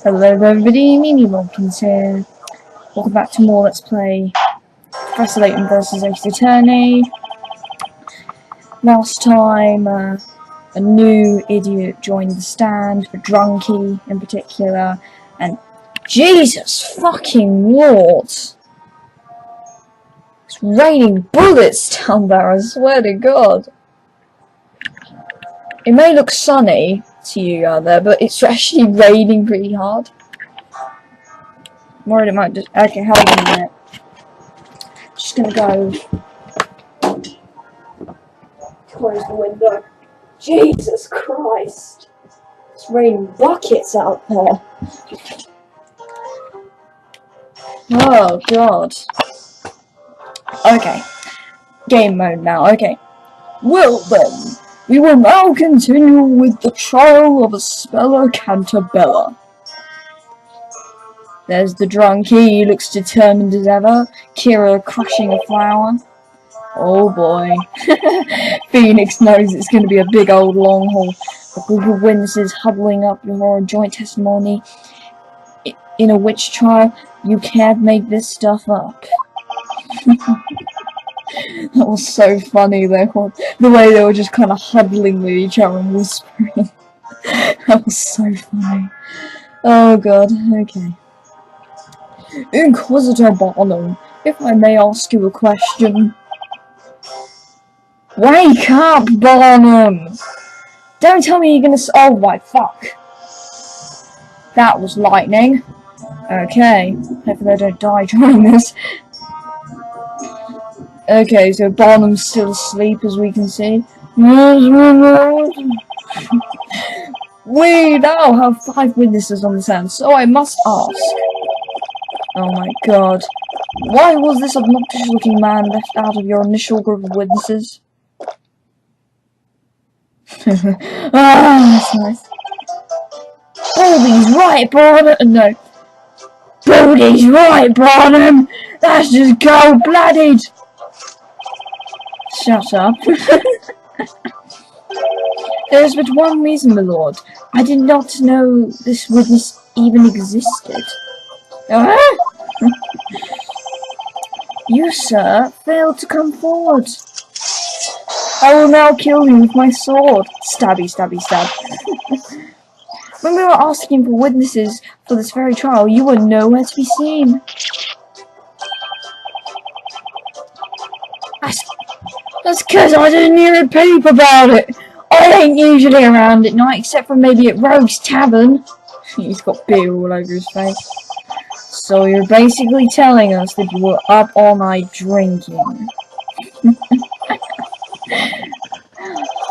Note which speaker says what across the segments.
Speaker 1: Hello everybody, Mimi Watkins here. Welcome back to more Let's Play Professor Layton vs Ace Attorney. Last time, a new idiot joined the stand, a drunkie in particular, and Jesus fucking Lord! It's raining bullets down there, I swear to God. It may look sunny to you out there, but it's actually raining pretty hard. I'm worried it might just... Okay, hold on a minute. Just gonna go... close the window. Jesus Christ! It's raining buckets out there. Oh God. Okay. Game mode now, okay. Well then, we will now continue with the trial of a Speller Cantabella. There's the drunkie, he looks determined as ever. Kira crushing a flower. Oh boy. Phoenix knows it's going to be a big old long haul. A group of witnesses huddling up before a joint testimony. In a witch trial, you can't make this stuff up. That was so funny though. The way they were just kind of huddling with each other and whispering. That was so funny. Oh God, okay. Inquisitor Barnum, if I may ask you a question. Wake up, Barnum! Don't tell me you're gonna oh my fuck. That was lightning. Okay, hopefully I don't die during this. Okay, so Barnum's still asleep as we can see. We now have 5 witnesses on the stand, so I must ask. Oh my God. Why was this obnoxious looking man left out of your initial group of witnesses? That's nice. Baldy's right, Barnum! No. Baldy's right, Barnum! That's just cold-blooded! Shut up. There is but one reason, my lord. I did not know this witness even existed. You, sir, failed to come forward. I will now kill you with my sword. Stabby, stabby, stab. When we were asking for witnesses for this very trial, you were nowhere to be seen. That's because I didn't hear a peep about it. I ain't usually around at night, except for maybe at Rogue's Tavern. He's got beer all over his face. So you're basically telling us that you were up all night drinking.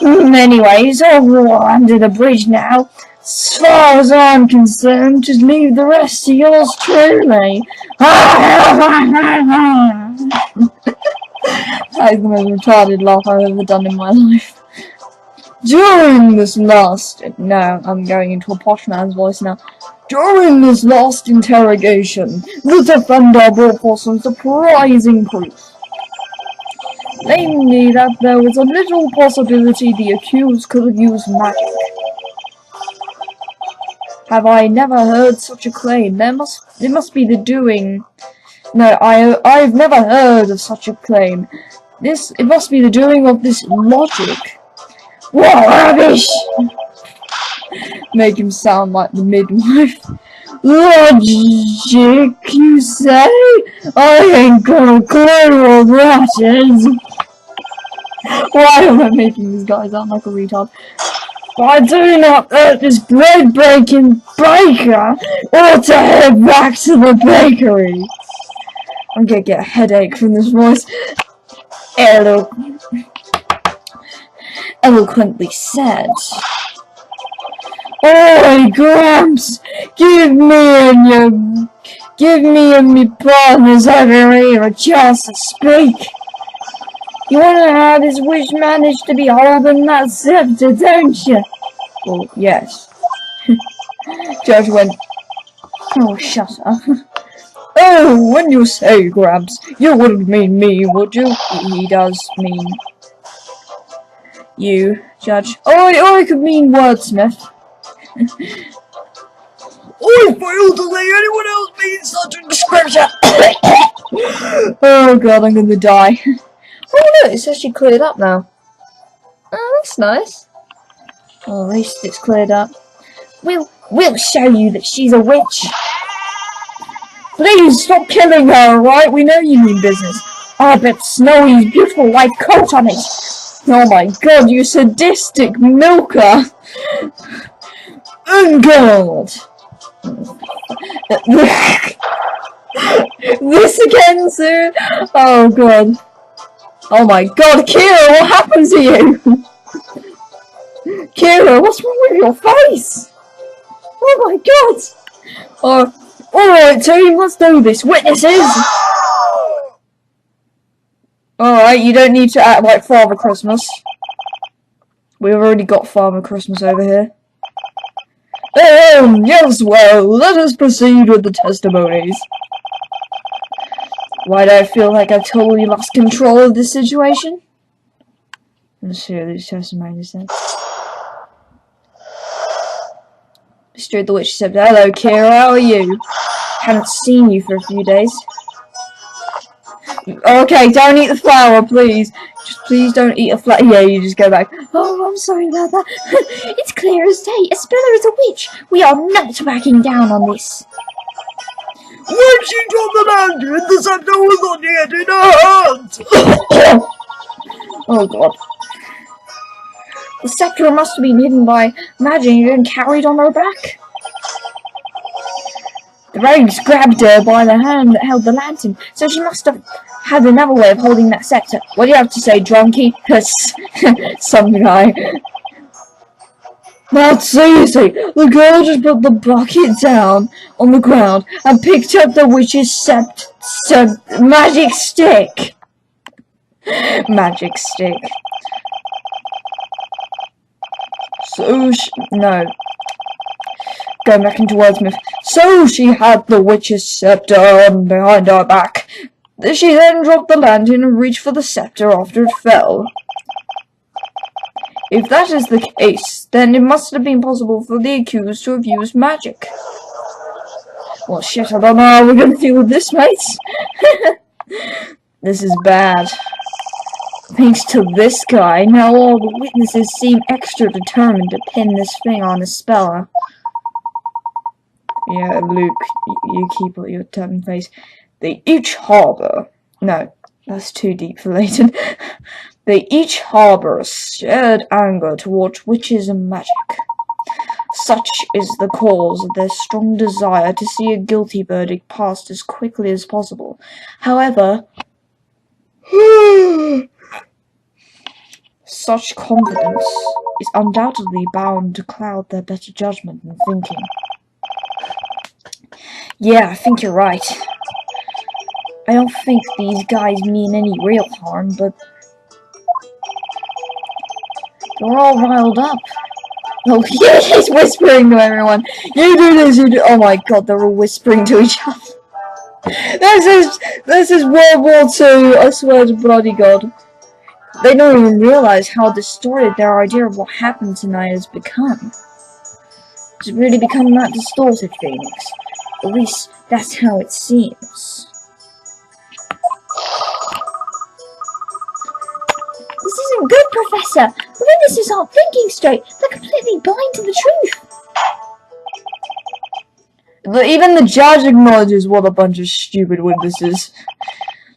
Speaker 1: Anyways, over under the bridge now. As far as I'm concerned, just leave the rest to yours truly. That is the most retarded laugh I've ever done in my life. During this last... No, I'm going into a posh man's voice now. During this last interrogation, the defender brought forth some surprising proof. Namely, that there was a little possibility the accused could have used magic. Have I never heard such a claim? It must be the doing... No, I've never heard of such a claim. It must be the doing of this logic. What rubbish! Make him sound like the midwife. Logic, you say? I ain't got a clue what that is. Why am I making this guy sound like a retard? I do not let this bread-breaking baker ought to head back to the bakery. I'm gonna get a headache from this voice. Eloquently said. Oi, Gramps! Give me and me partners over here a chance to speak. You wanna know how this witch managed to be holding that scepter, don't you? Well, yes. Judge went, oh, shut up. Oh, when you say Gramps, you wouldn't mean me, would you? He does mean you, Judge. Oh, I could mean Wordsmith. I failed to let anyone else be in such a description. Oh god, I'm gonna die. Oh look, it's actually cleared up now. Oh, that's nice. Well, at least it's cleared up. We'll show you that she's a witch. Please stop killing her, alright? We know you mean business. I bet Snowy's beautiful white coat on it. Oh my god, you sadistic milker. Oh god. This again, sir? Oh god. Oh my god, Kira, what happened to you? Kira, what's wrong with your face? Oh my god. Alright, so you must know this. Witnesses! Alright, you don't need to act like Father Christmas. We've already got Father Christmas over here. Yes, well, let us proceed with the testimonies. Why do I feel like I've totally lost control of this situation? Let's hear these testimonies then. Mr. the Witch said, hello, Kira, how are you? Haven't seen you for a few days. Okay, don't eat the flower, please. Just please don't eat a flower. Yeah, you just go back. Oh, I'm sorry about that. It's clear as day. Espella is a witch. We are not backing down on this. When she dropped the lantern, the scepter was not yet in her hands. Oh god. The scepter must have been hidden by magic and carried on her back. The rogues grabbed her by the hand that held the lantern, so she must have had another way of holding that scepter. What do you have to say, drunkie? Some guy. That's easy. The girl just put the bucket down on the ground and picked up the witch's magic stick. Magic stick. So no. Going back into Wordsmith. So she had the witch's scepter behind her back. She then dropped the lantern and reached for the scepter after it fell. If that is the case, then it must have been possible for the accused to have used magic. Well, shit, I don't know how we're gonna deal with this, mates. This is bad. Thanks to this guy, now all the witnesses seem extra determined to pin this thing on Espella. Yeah, Luke, you keep your turn face. They each harbour... No, that's too deep for Layton. They each harbour a shared anger towards witches and magic. Such is the cause of their strong desire to see a guilty verdict passed as quickly as possible. However... such confidence is undoubtedly bound to cloud their better judgment and thinking. Yeah, I think you're right. I don't think these guys mean any real harm, but they're all riled up. Oh, he's whispering to everyone. You do this, you do. Oh my god, they're all whispering to each other. This is World War II, I swear to bloody god. They don't even realize how distorted their idea of what happened tonight has become. It's really become that distorted, Phoenix. At least, that's how it seems. This isn't good, Professor! The witnesses aren't thinking straight! They're completely blind to the truth! Even the judge acknowledges what a bunch of stupid witnesses.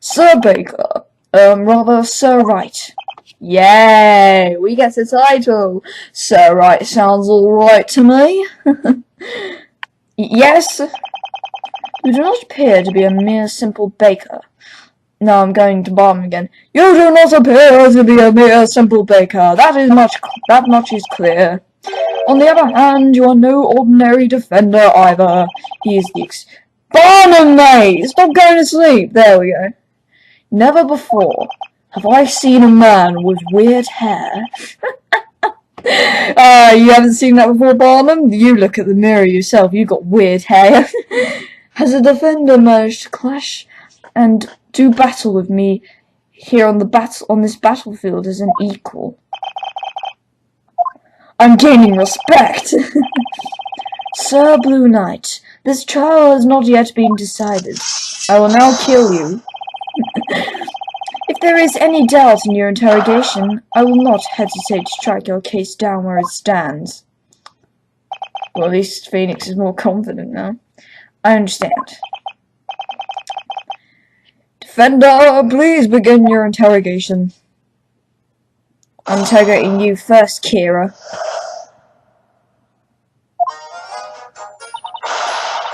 Speaker 1: Sir Baker. Rather, Sir Right. Yay! We get the title! Sir Right sounds alright to me. Yes? You do not appear to be a mere simple baker. Now I'm going to bomb again. You do not appear to be a mere simple baker. That much is clear. On the other hand, you are no ordinary defender either. He is the Barnum, mate! Stop going to sleep! There we go. Never before have I seen a man with weird hair. You haven't seen that before, Barnum? You look at the mirror yourself, you got weird hair. Has a defender managed to clash and do battle with me here on this battlefield as an equal? I'm gaining respect. Sir Blue Knight, This trial has not yet been decided. I will now kill you. If there is any doubt in your interrogation, I will not hesitate to strike your case down where it stands. Well, at least Phoenix is more confident now. I understand. Defender, please begin your interrogation. I'm interrogating you first, Kira.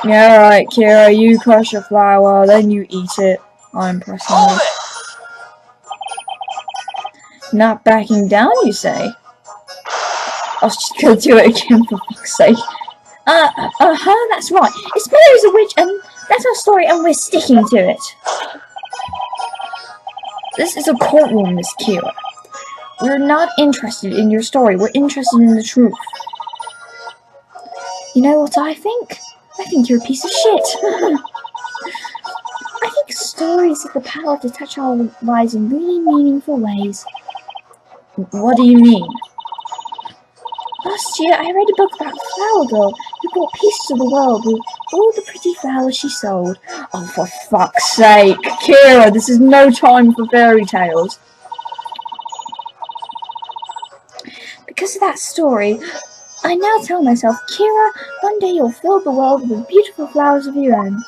Speaker 1: Yeah, right, Kira, you crush a flower, then you eat it. I'm pressing it. Not backing down, you say? I was just gonna do it again, for fuck's sake. That's right. It's a witch, and that's our story, and we're sticking to it. This is a courtroom, Miss Kira. We're not interested in your story, we're interested in the truth. You know what I think? I think you're a piece of shit. I think stories have the power to touch our lives in really meaningful ways. What do you mean? Last year, I read a book about a flower girl who brought peace to the world with all the pretty flowers she sold. Oh, for fuck's sake, Kira, this is no time for fairy tales. Because of that story, I now tell myself, Kira, one day you'll fill the world with beautiful flowers of your own.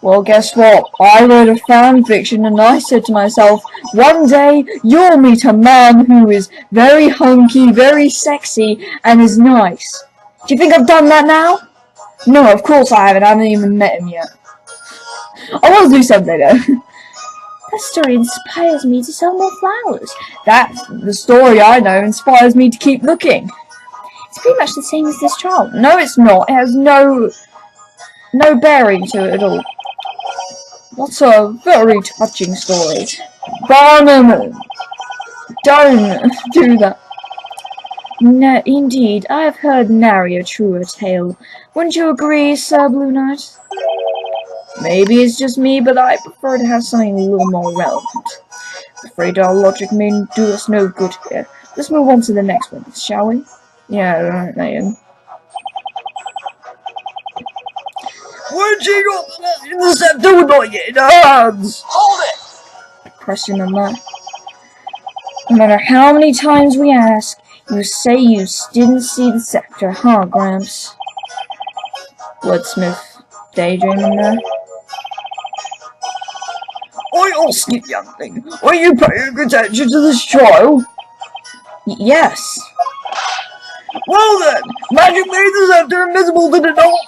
Speaker 1: Well, guess what? I read a fan fiction and I said to myself, one day you'll meet a man who is very hunky, very sexy, and is nice. Do you think I've done that now? No, of course I haven't. I haven't even met him yet. I want to do something though. That story inspires me to sell more flowers. That's the story I know inspires me to keep looking. It's pretty much the same as this trial. No, it's not. It has no bearing to it at all. That's a very touching story. Barnum, don't do that. No, indeed, I have heard nary a truer tale. Wouldn't you agree, Sir Blue Knight? Maybe it's just me, but I prefer to have something a little more relevant. I'm afraid our logic may do us no good here. Let's move on to the next one, shall we? Yeah, right, Layton. Where'd she got the scepter would not get in her hands? Hold it! Question on that. No matter how many times we ask, you say you didn't see the scepter, huh, Gramps? Wordsmith, daydreaming there. I ask you, young thing, are you paying attention to this trial? Yes. Well then, magic made the scepter invisible, did it not?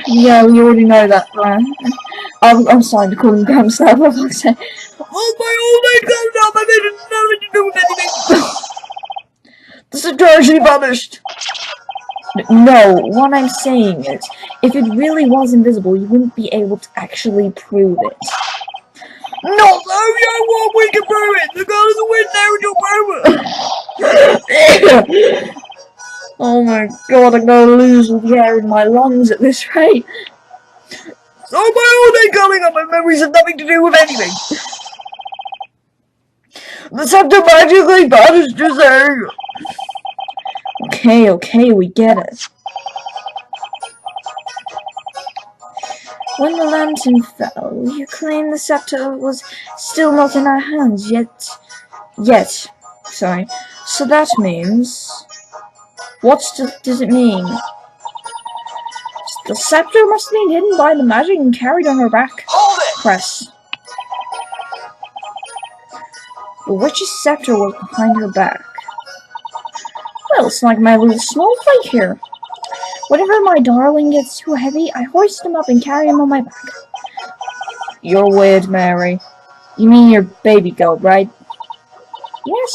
Speaker 1: Yeah, we already know that, right? I'm sorry to call him Gramps now, for fuck's sake. Oh, my old man comes up, I didn't know nothing to do with anything. The scepter actually vanished. No, what I'm saying is, if it really was invisible, you wouldn't be able to actually prove it. Not so, you what we can prove it! The girl is a win there in your Oh my god, I'm gonna lose all the air in my lungs at this rate. So my old day coming up, my memories have nothing to do with anything. The scepter magically vanished, you say. Okay, we get it. When the lantern fell, you claimed the scepter was still not in our hands, yet. Sorry. So that means... What does it mean? The scepter must have been hidden by the magic and carried on her back. Hold it! Press. The witch's scepter was behind her back. Well, it's like my little snowflake here. Whenever my darling gets too heavy, I hoist him up and carry him on my back. You're weird, Mary. You mean your baby goat, right?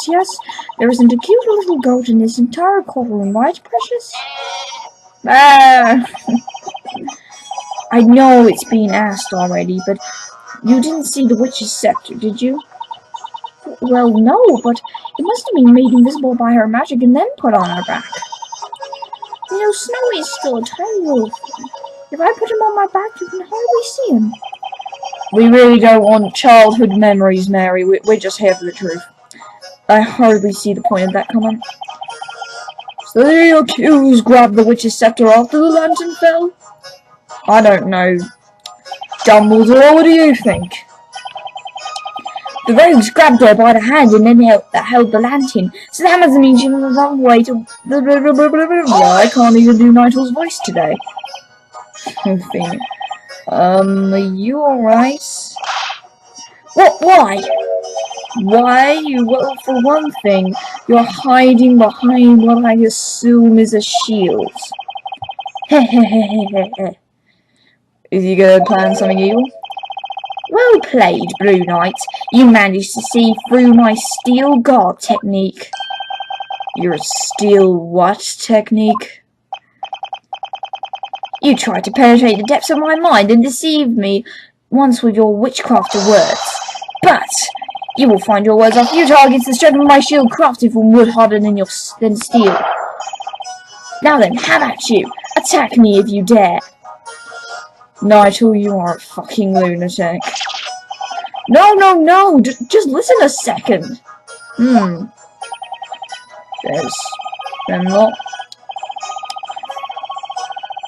Speaker 1: Yes. There isn't a cute little goat in this entire courtroom, right, Precious? Ah! I know it's been asked already, but you didn't see the witch's scepter, did you? Well, no, but it must have been made invisible by her magic and then put on her back. You know, Snowy is still a tiny little thing. If I put him on my back, you can hardly see him. We really don't want childhood memories, Mary. We're just here for the truth. I hardly see the point of that comment. So the accused grabbed the witch's scepter after the lantern fell? I don't know. Dumbledore, what do you think? The rogues grabbed her by the hand and then held the lantern. So that must mean she was on the way to... I can't even do Knightle's voice today. Are you alright? What? Why? Why? Well, for one thing, you're hiding behind what I assume is a shield. Hehehehehe. Is he gonna plan something evil? Well played, Blue Knight. You managed to see through my steel guard technique. Your steel what technique? You tried to penetrate the depths of my mind and deceive me once with your witchcraft words. But you will find your words are futile against the strength of my shield crafted from wood harder than steel. Now then, how about you? Attack me if you dare. Knightle, you are a fucking lunatic. No, just listen a second. There's not.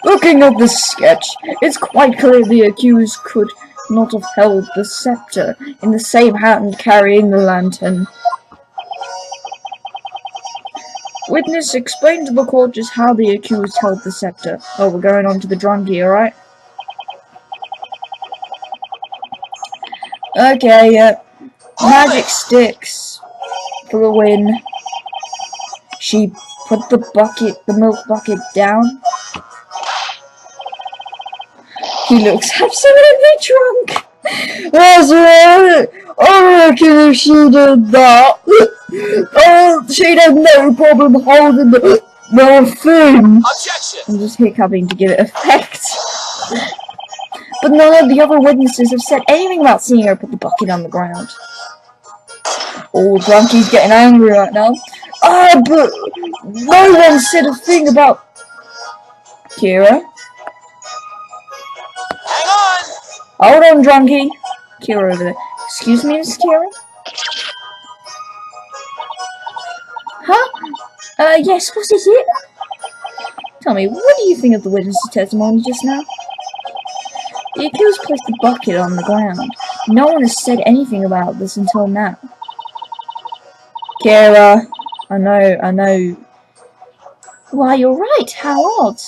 Speaker 1: Looking at the sketch, it's quite clear the accused could not have held the scepter in the same hand carrying the lantern. Witness, explain to the court just how the accused held the scepter. Oh, we're going on to the drunkie, alright? Okay, magic sticks for the win. She put the milk bucket down. He looks absolutely drunk. That's right. I reckon if she did that, she'd have no problem holding the thing.
Speaker 2: Objection.
Speaker 1: I'm just hiccuping to give it effect. But none of the other witnesses have said anything about seeing her put the bucket on the ground. Oh, Drunkie's getting angry right now. But no one said a thing about... Kira?
Speaker 2: Hang on.
Speaker 1: Hold on, Drunkie. Kira over there. Excuse me, Miss Kira? Huh? Yes, what is it? Tell me, what do you think of the witness's testimony just now? The accused placed the bucket on the ground. No one has said anything about this until now. Kira, I know. Why, you're right, how odd.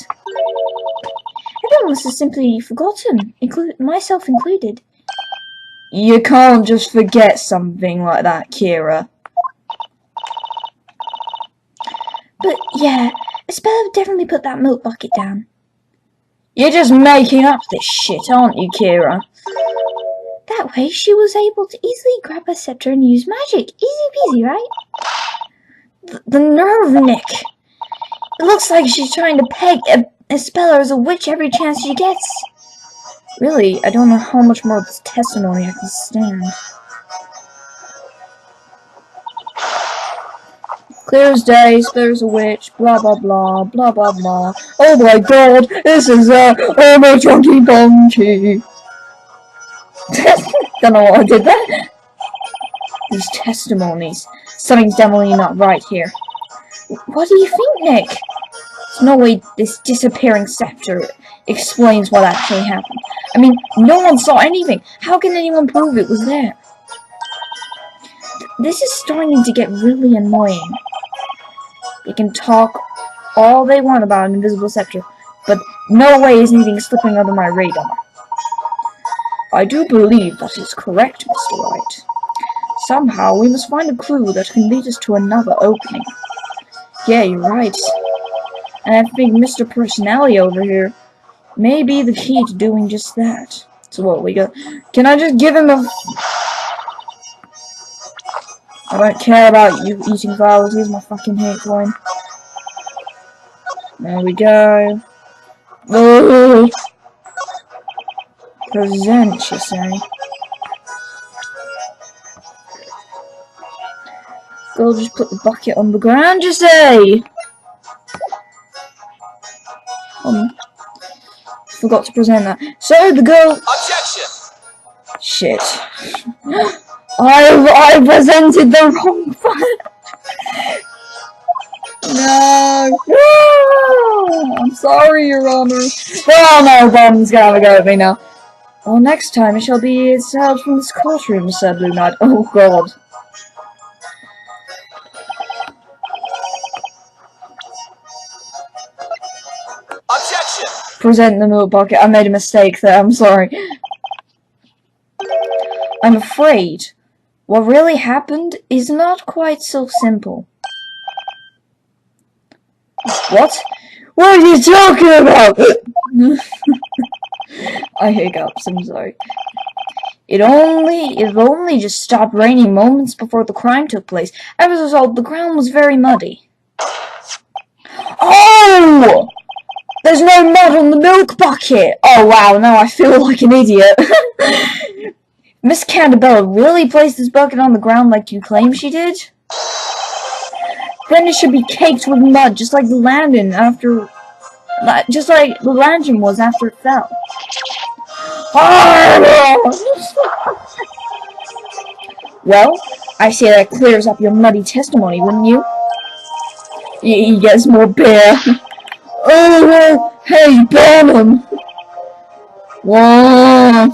Speaker 1: Everyone must have simply forgotten, myself included. You can't just forget something like that, Kira. But, yeah, Isabella definitely put that milk bucket down. You're just making up this shit, aren't you, Kira? That way, she was able to easily grab her scepter and use magic. Easy peasy, right? The nerve, Nick. It looks like she's trying to peg Isabella as a witch every chance she gets. Really, I don't know how much more of this testimony I can stand. Clear as day, Isabel's a witch, blah blah blah, blah blah blah. Oh my god, this is a drunky donkey. Don't know why I did that. These testimonies. Something's definitely not right here. What do you think, Nick? There's no way this disappearing scepter explains what actually happened. I mean, no one saw anything. How can anyone prove it was there? This is starting to get really annoying. They can talk all they want about an invisible scepter, but no way is anything slipping under my radar. I do believe that is correct, Mr. Wright. Somehow we must find a clue that can lead us to another opening. Yeah, you're right. And I think Mr. Personality over here may be the key to doing just that. So what we got? Can I just give him a... I don't care about you eating flowers. Here's my fucking hate coin. There we go. Oh. Present, you say? Go just put the bucket on the ground, you say? Forgot to present that. So the girl.
Speaker 2: Objection.
Speaker 1: Shit. I presented the wrong one. No! No! I'm sorry, Your Honor. Oh no, Barnum's gonna have a go at me now. Well, next time it shall be expelled from this courtroom, said Blue Knight. Oh god.
Speaker 2: Objection!
Speaker 1: Present the milk bucket. I made a mistake there, I'm sorry. I'm afraid what really happened is not quite so simple. What? What are you talking about? I hiccups, I'm sorry. It only just stopped raining moments before the crime took place. As a result, the ground was very muddy. Oh! There's no mud on the milk bucket! Oh wow, now I feel like an idiot. Miss Candabella really placed this bucket on the ground like you claim she did? Then it should be caked with mud, just like the lantern was after it fell. Well, I say that clears up your muddy testimony, wouldn't you? He gets more beer. Oh, hey, Barnum! What?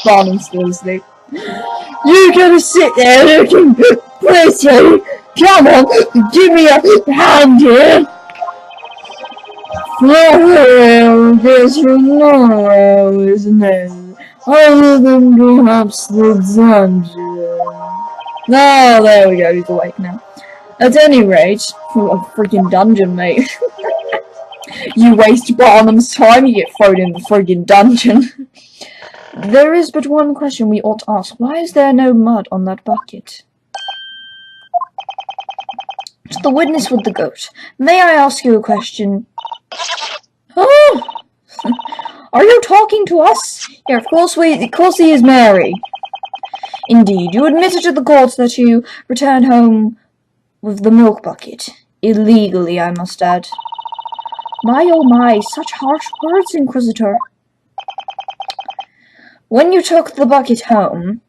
Speaker 1: Barnum's still asleep. You gotta sit there looking pretty. Come on, give me a hand here. Well, guess for now, isn't it? Other than perhaps the dungeon. Oh, there we go, he's awake now. At any rate, a freaking dungeon, mate. You waste Barnum's time, you get thrown in the friggin' dungeon. There is but one question we ought to ask. Why is there no mud on that bucket? To the witness with the goat. May I ask you a question? Oh! Are you talking to us? Yeah, of course he is Mary. Indeed, you admitted to the court that you returned home with the milk bucket. Illegally, I must add. My oh my, such harsh words, Inquisitor. When you took the bucket home,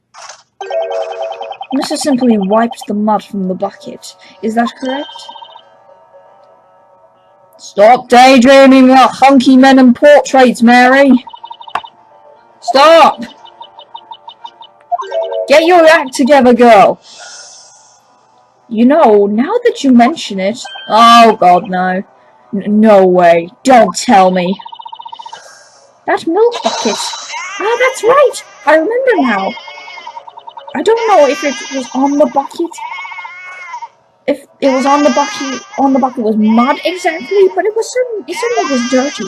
Speaker 1: you must have simply wiped the mud from the bucket. Is that correct? Stop daydreaming about hunky men and portraits, Mary. Stop! Get your act together, girl. You know, now that you mention it... Oh, God, no. No way. Don't tell me. That milk bucket. Ah, that's right. I remember now. I don't know if it was on the bucket. If it was on the bucket was mud exactly, but it certainly was dirty.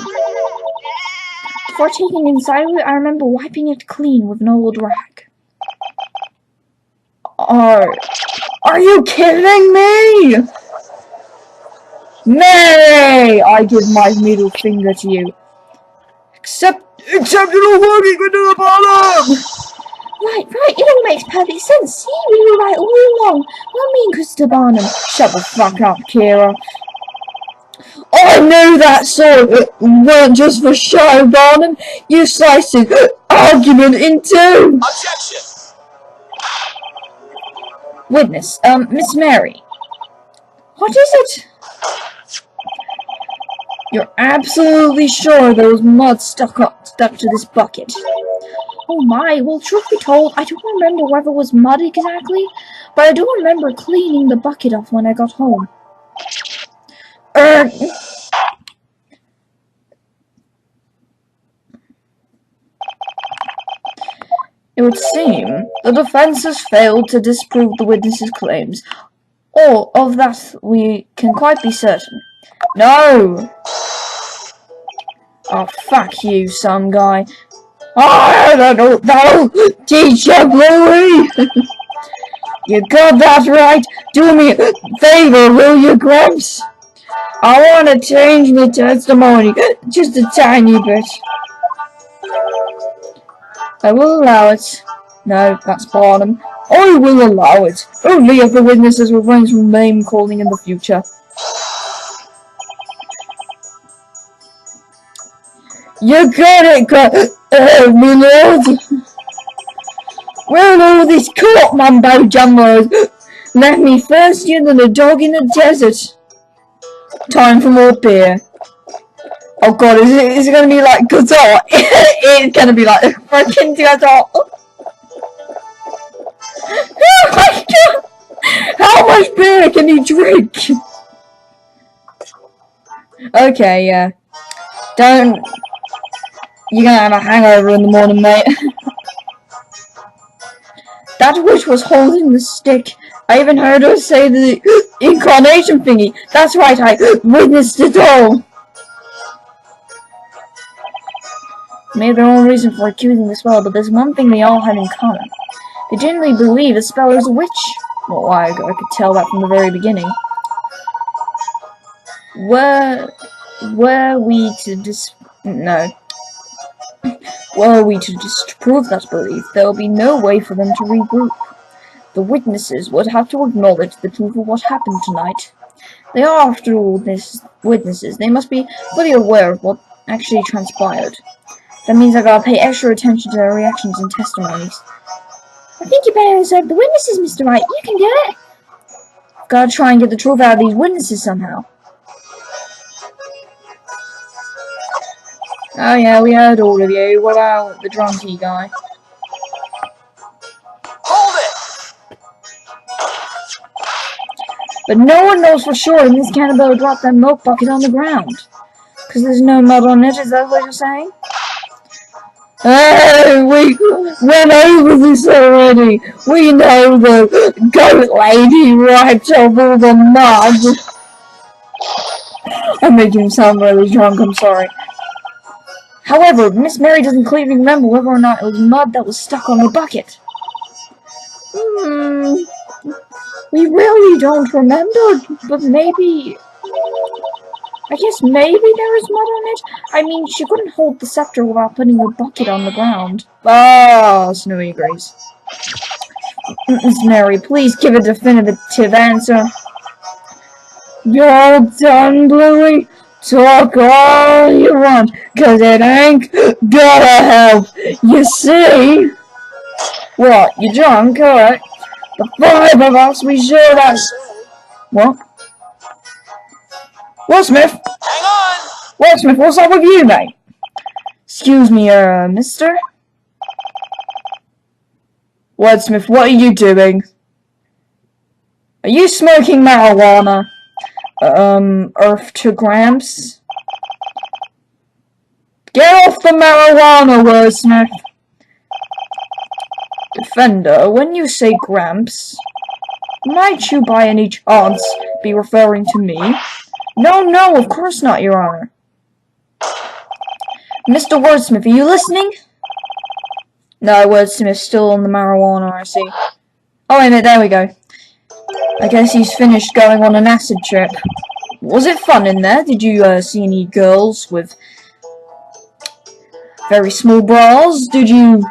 Speaker 1: Before taking inside of it, I remember wiping it clean with an old rag. Are you kidding me? Mary! I give my middle finger to you. Except you're not working with the bottom! Right, it all makes perfect sense. See, we were right all along. Not me and Christopher Barnum. Shut the fuck up, Kira. I knew that sword weren't just for show, Barnum. You sliced an argument in two.
Speaker 2: Objection!
Speaker 1: Witness, Miss Mary. What is it? You're absolutely sure there was mud stuck to this bucket? Oh my, well, truth be told, I don't remember whether it was mud exactly, but I do remember cleaning the bucket off when I got home. It would seem the defense has failed to disprove the witness's claims. Or of that we can quite be certain. No! Oh, fuck you, some guy. That'll teach you, Bluey! You got that right. Do me a favor, will you, Gramps? I want to change my testimony just a tiny bit. I will allow it. No, that's Barnum. I will allow it. Only if the witnesses refrain from name calling in the future. You got it, my lord. Where are all these court mumbo jumbos Left me thirstier than a dog in the desert. Time for more beer. Oh god, is it gonna be like guitar? It's gonna be like a freaking guitar. Oh my god! How much beer can he drink? Okay, yeah. Don't. You're gonna have a hangover in the morning, mate. That witch was holding the stick. I even heard her say the incarnation thingy. That's right, I witnessed it all. Maybe their own reason for accusing the spell, but there's one thing they all have in common. They genuinely believe the speller is a witch. Well, I could tell that from the very beginning. Were we to disprove that belief, there will be no way for them to regroup. The witnesses would have to acknowledge the truth of what happened tonight. They are, after all, witnesses. They must be fully aware of what actually transpired. That means I gotta pay extra attention to their reactions and testimonies. I think you better observe the witnesses, Mr. Wright. You can do it. Gotta try and get the truth out of these witnesses somehow. Oh yeah, we heard all of you. What about the drunky guy?
Speaker 2: Hold it!
Speaker 1: But no one knows for sure if Miss Cannibal dropped that milk bucket on the ground. Because there's no mud on it, is that what you're saying? Hey, we went over this already. We know the goat lady wiped off all the mud. I'm making him sound really drunk, I'm sorry. However, Miss Mary doesn't clearly remember whether or not it was mud that was stuck on the bucket. We really don't remember, but maybe... I guess maybe there was mud on it? I mean, she couldn't hold the scepter without putting the bucket on the ground. Ah, Snowy agrees. Miss Mary, please give a definitive answer. You're all done, Bluey? Talk all you want, 'cause it ain't gonna help. You see? What, you drunk? Alright. The five of us, we should have... What? Wordsmith!
Speaker 2: Hang on!
Speaker 1: Wordsmith, what's up with you, mate? Excuse me, mister? Wordsmith, what are you doing? Are you smoking marijuana? Earth to Gramps? Get off the marijuana, Wordsmith! Defender, when you say Gramps, might you by any chance be referring to me? No, of course not, Your Honor. Mr. Wordsmith, are you listening? No, Wordsmith's still on the marijuana, I see. Oh, wait a minute, there we go. I guess he's finished going on an acid trip. Was it fun in there? Did you, see any girls with very small bras? Did you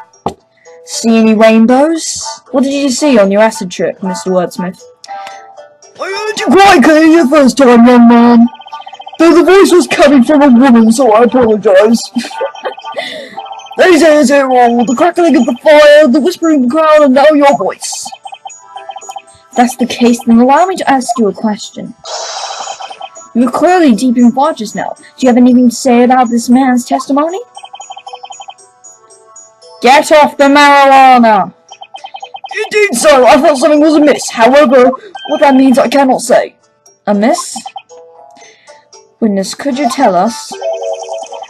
Speaker 1: see any rainbows? What did you see on your acid trip, Mr. Wordsmith? I heard you quite clearly the first time, young man. Though the voice was coming from a woman, so I apologise. They say it's all the crackling of the fire, the whispering of the crowd, and now your voice. If that's the case, then allow me to ask you a question. You're clearly deep in thought just now. Do you have anything to say about this man's testimony? Get off the marijuana! Indeed, sir, I thought something was amiss. However, what that means I cannot say. Amiss? Witness, could you tell us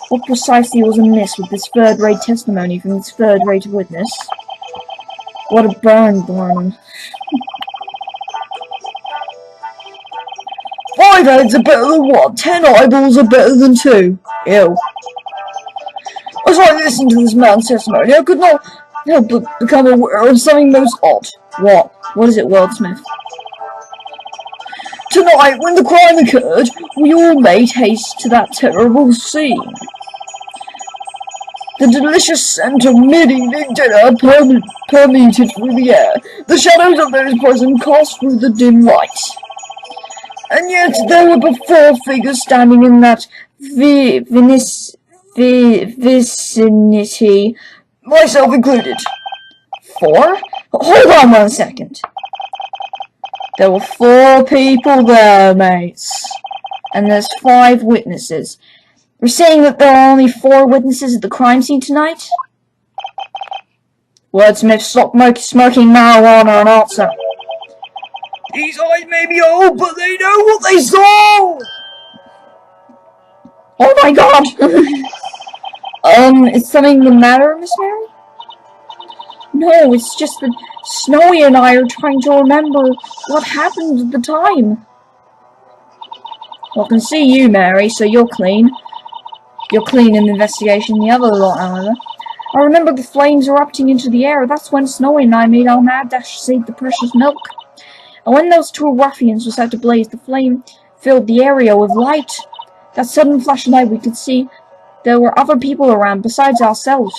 Speaker 1: what precisely was amiss with this third-rate testimony from this third-rate witness? What a burn, Thorman. 5 heads are better than 1. 10 eyeballs are better than 2. Ew. As I listened to this man's testimony, I could not help but become aware of something most odd. What? What is it, Wordsmith? Tonight, when the crime occurred, we all made haste to that terrible scene. The delicious scent of mid-evening dinner permeated through the air. The shadows of those present cast through the dim light. And yet there were but 4 figures standing in that vicinity, myself included. 4? Hold on 1 second. There were 4 people there, mates. And there's 5 witnesses. We're saying that there are only 4 witnesses at the crime scene tonight? Wordsmith, stop smoking marijuana and answer. These eyes may be old, but they know what they saw! Oh my god! Is something the matter, Miss Mary? No, it's just that Snowy and I are trying to remember what happened at the time. Well, I can see you, Mary, so you're clean. You're clean in the investigation. The other lot, however. I remember the flames erupting into the air. That's when Snowy and I made our mad dash to save the precious milk. And when those 2 ruffians were set to blaze, the flame filled the area with light. That sudden flash of light, we could see there were other people around besides ourselves.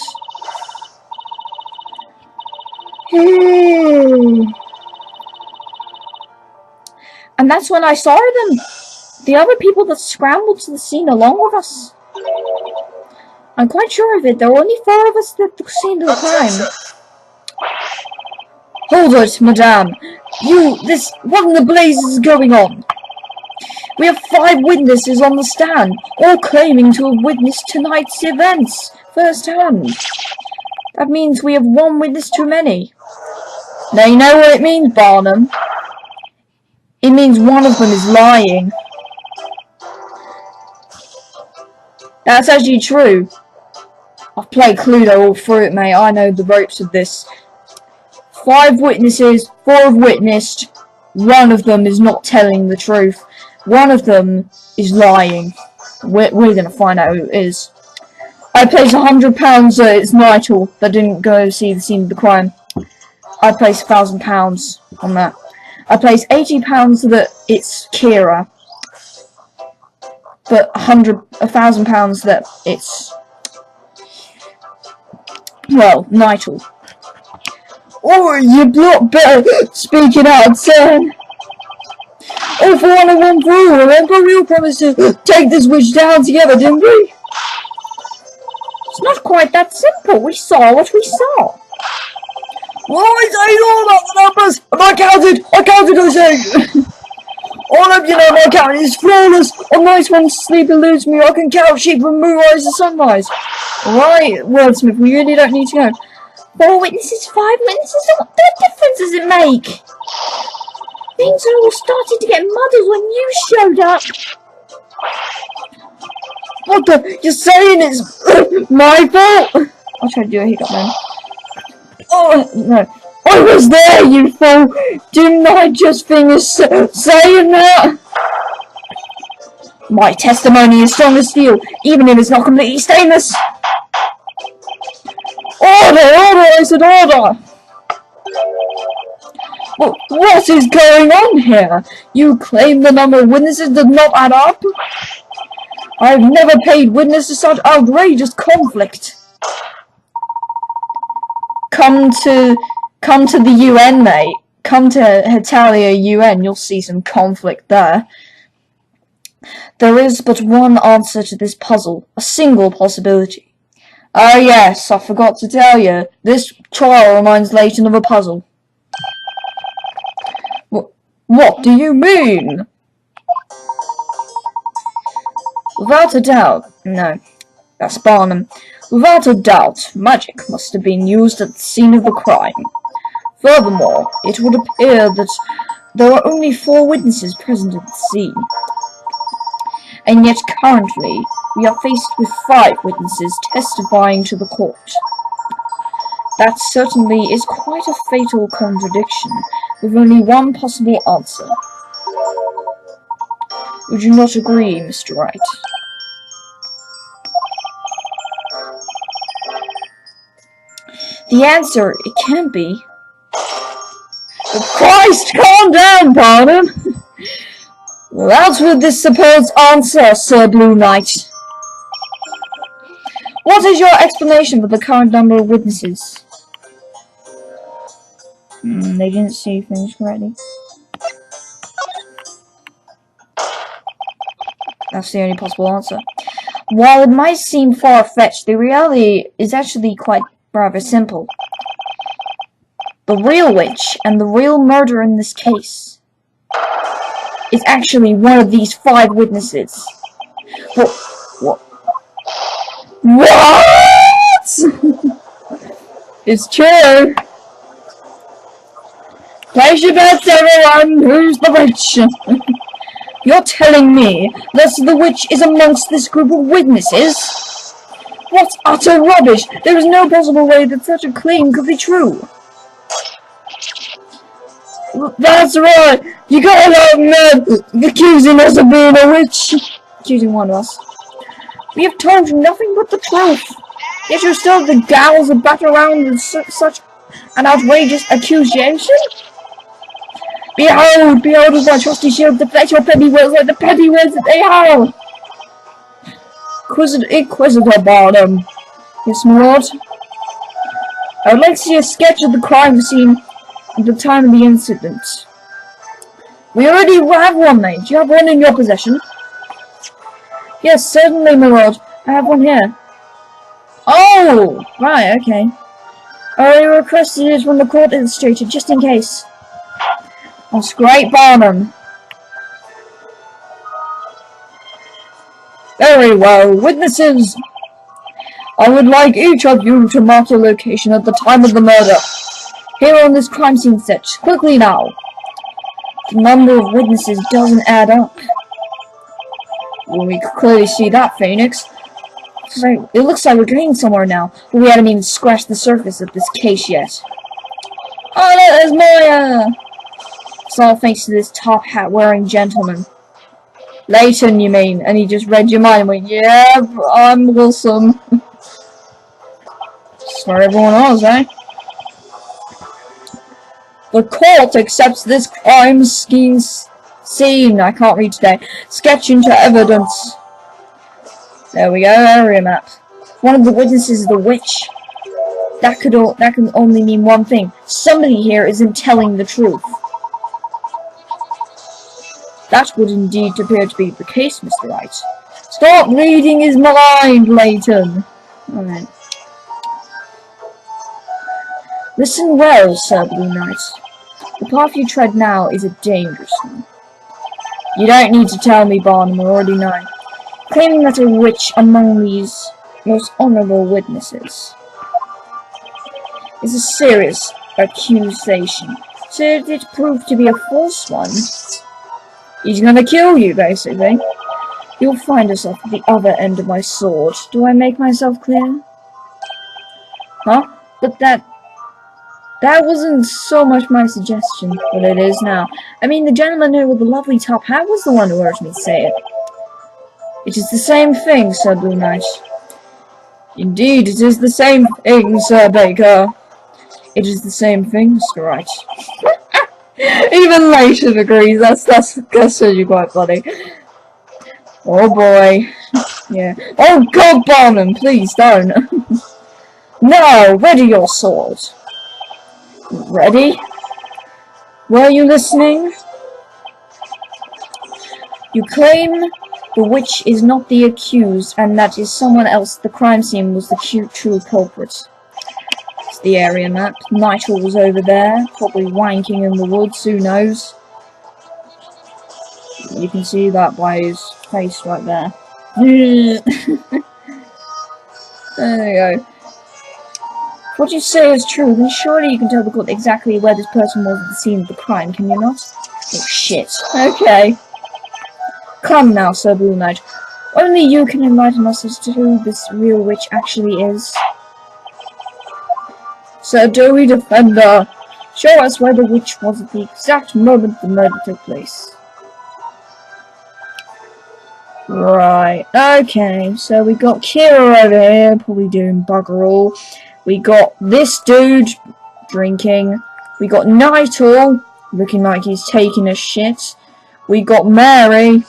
Speaker 1: And that's when I saw them. The other people that scrambled to the scene along with us. I'm quite sure of it. There were only 4 of us at the scene of the crime. Hold it, madame. What in the blazes is going on? We have 5 witnesses on the stand, all claiming to have witnessed tonight's events firsthand. That means we have 1 witness too many. Now you know what it means, Barnum. It means one of them is lying. That's actually true. I've played Cluedo all through it, mate. I know the ropes of this. 5 witnesses, 4 have witnessed. 1 of them is not telling the truth. 1 of them is lying. We're gonna find out who it is. I place £100 that it's Knightle that didn't go see the scene of the crime. I place £1,000 on that. I place £80 that it's Kira. But £1,000 that it's, well, Knightle. Oh, you block better speaking out, son. Oh, for one and one rule, remember we all promised to take this witch down together, didn't we? It's not quite that simple. We saw what we saw. Well, I say all about the numbers, and I counted, I say. All of you know my counting is flawless. On nights when sleep eludes me, I can count sheep from moonrise to sunrise. Right, Wordsmith, we really don't need to go. 4 witnesses, 5 witnesses, what difference does it make? Things all started to get muddled when you showed up. What the? You're saying it's my fault? I'll try to do a hiccup then. Oh, no. I was there, you fool! Didn't I just finish saying that? My testimony is strong as steel, even if it's not completely stainless. Order! I said order! What is going on here? You claim the number of witnesses does not add up? I've never paid witness to such outrageous conflict. Come to the UN, mate. Come to Hetalia UN, you'll see some conflict there. There is but one answer to this puzzle, a single possibility. Ah yes, I forgot to tell you, this trial reminds Layton of a puzzle. What do you mean? Without a doubt, no, that's Barnum. Without a doubt, magic must have been used at the scene of the crime. Furthermore, it would appear that there are only 4 witnesses present at the scene. And yet currently, we are faced with 5 witnesses testifying to the court. That certainly is quite a fatal contradiction, with only one possible answer. Would you not agree, Mr. Wright? The answer, it can't be. But Christ, calm down, Barnum! Well, out with this supposed answer, Sir Blue Knight. What is your explanation for the current number of witnesses? They didn't see things correctly. That's the only possible answer. While it might seem far-fetched, the reality is actually quite rather simple. The real witch and the real murderer in this case is actually one of these 5 witnesses. What? What? It's true. Place your bets, everyone. Who's the witch? You're telling me that the witch is amongst this group of witnesses? What utter rubbish! There is no possible way that such a claim could be true. That's right! You got a lot of men accusing us of being a witch! Accusing one of us. We have told you nothing but the truth! Yet you still have the gals to bat around with such an outrageous accusation? Behold! Behold with my trusty shield deflect your petty words like the petty words that they have! Inquisitor Barnum. Yes, my lord? I would like to see a sketch of the crime scene at the time of the incident. We already have one, mate. Do you have one in your possession? Yes, certainly, my lord. I have one here. Oh! Right, okay. I requested it from the court illustrator, just in case. That's great, Barnum. Very well, witnesses. I would like each of you to mark your location at the time of the murder. Here on this crime scene sketch. Quickly now. The number of witnesses doesn't add up. Well, we can clearly see that, Phoenix. So, it looks like we're getting somewhere now, but we haven't even scratched the surface of this case yet. Oh, there's Moya! It's all thanks to this top hat wearing gentleman. Layton, you mean? And he just read your mind and went, yeah, I'm Wilson. Sorry, everyone else, eh? The court accepts this crime scene. I can't read today. Sketch into evidence. There we go, area map. One of the witnesses is the witch. That can only mean one thing. Somebody here isn't telling the truth. That would indeed appear to be the case, Mr. Wright. Stop reading his mind, Layton. Alright. Listen well, Sir Blue Knight. The path you tread now is a dangerous one. You don't need to tell me, Barnum, I already know. Claiming that a witch among these most honourable witnesses is a serious accusation. Should it prove to be a false one, he's gonna kill you, basically. You'll find yourself at the other end of my sword. Do I make myself clear? Huh? But that wasn't so much my suggestion, but it is now. I mean, the gentleman here with the lovely top hat was the one who urged me to say it. It is the same thing, Sir Blue Knight. Indeed, it is the same thing, Sir Baker. It is the same thing, Mr. Wright. Even Layton agrees. That's actually quite funny. Oh boy. Yeah. Oh God, Barnum, please don't. Now, ready your sword. Ready? Were you listening? You claim the witch is not the accused, and that is someone else. The crime scene was the true culprit. It's the area map. Knightle was over there, probably wanking in the woods, who knows? You can see that by his face right there. There you go. What you say is true, then surely you can tell the court exactly where this person was at the scene of the crime, can you not? Oh shit. Okay. Come now, Sir Blue Knight. Only you can enlighten us as to who this real witch actually is. Sir Doughy Defender, show us where the witch was at the exact moment the murder took place. Right, okay, so we got Kira over here, probably doing bugger all. We got this dude drinking. We got Knightle looking like he's taking a shit. We got Mary,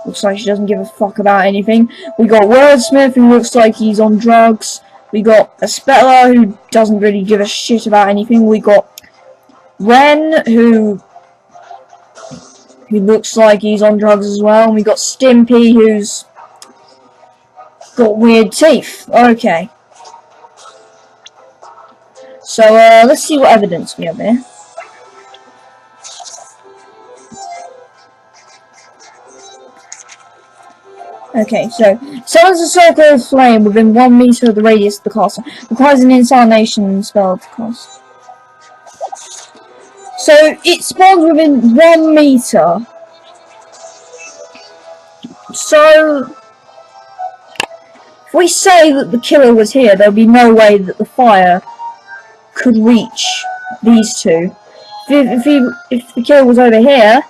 Speaker 1: looks like she doesn't give a fuck about anything. We got Wordsmith, who looks like he's on drugs. We got Espella, who doesn't really give a shit about anything. We got Ren, who looks like he's on drugs as well. And we got Stimpy, who's got weird teeth. Okay. So, let's see what evidence we have here. Okay, so summons a circle of flame within 1 meter of the radius of the castle. Requires an incarnation spell to cast. So it spawns within 1 meter. So if we say that the killer was here, there'll be no way that the fire could reach these two. If the killer was over here,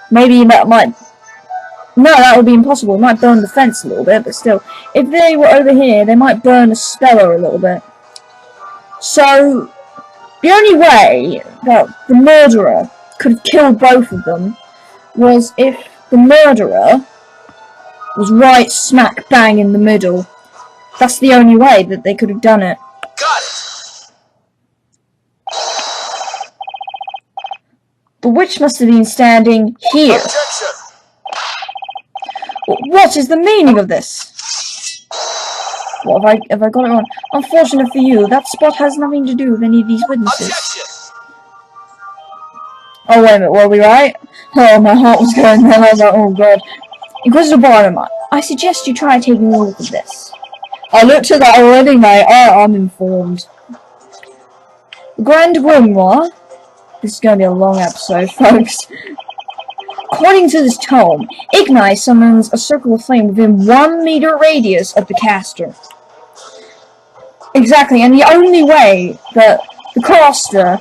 Speaker 1: maybe that might... No, that would be impossible. It might burn the fence a little bit, but still. If they were over here, they might burn a speller a little bit. So, the only way that the murderer could have killed both of them was if the murderer was right smack bang in the middle. That's the only way that they could have done it.
Speaker 2: Got it.
Speaker 1: The witch must have been standing here.
Speaker 2: Objection.
Speaker 1: What is the meaning of this? What have I got it wrong? Unfortunate for you, that spot has nothing to do with any of these witnesses.
Speaker 2: Objection.
Speaker 1: Oh wait a minute, were we right? Oh, my heart was going there. I was like, oh god. Inquisitor Barnum, I suggest you try taking a look at this. I looked at that already, mate. I'm informed. The Grand Grimoire. This is going to be a long episode, folks. According to this tome, Ignite summons a circle of flame within 1 meter radius of the caster. Exactly, and the only way that the caster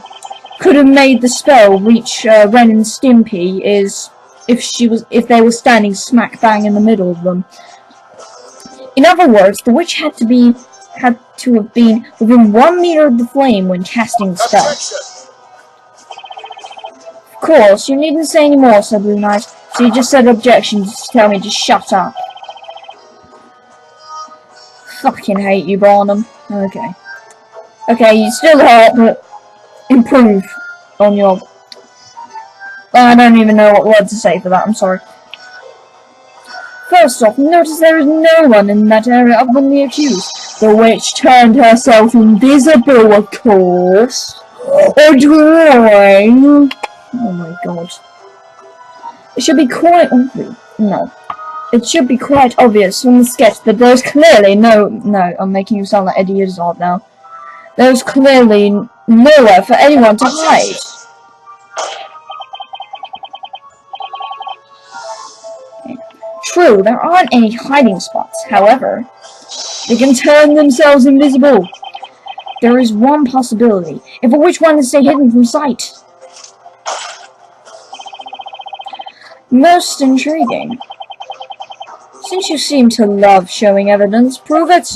Speaker 1: could have made the spell reach Ren and Stimpy is if they were standing smack bang in the middle of them. In other words, the witch had to have been within 1 meter of the flame when casting the spell.
Speaker 2: Objection.
Speaker 1: Of course, you needn't say any more, said Blue Knight. So you just said objection, just tell me to shut up. Fucking hate you, Barnum. Okay. Okay, you still hurt, but improve on your... I don't even know what word to say for that, I'm sorry. First off, notice there is no one in that area other than the accused. The witch turned herself invisible, of course. A drawing. Oh my god. It should be quite obvious. No. It should be quite obvious from the sketch that there's clearly no, I'm making you sound like Eddie Izzard now. There's clearly nowhere for anyone to hide. Okay. True, there aren't any hiding spots. However, they can turn themselves invisible. There is one possibility. If a witch wanted to stay hidden from sight. Most intriguing. Since you seem to love showing evidence, prove it.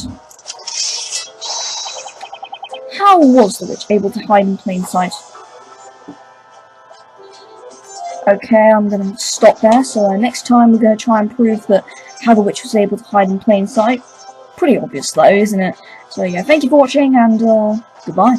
Speaker 1: How was the witch able to hide in plain sight? Okay, I'm going to stop there. So next time we're going to try and prove that how the witch was able to hide in plain sight. Pretty obvious though, isn't it? So yeah, thank you for watching and goodbye.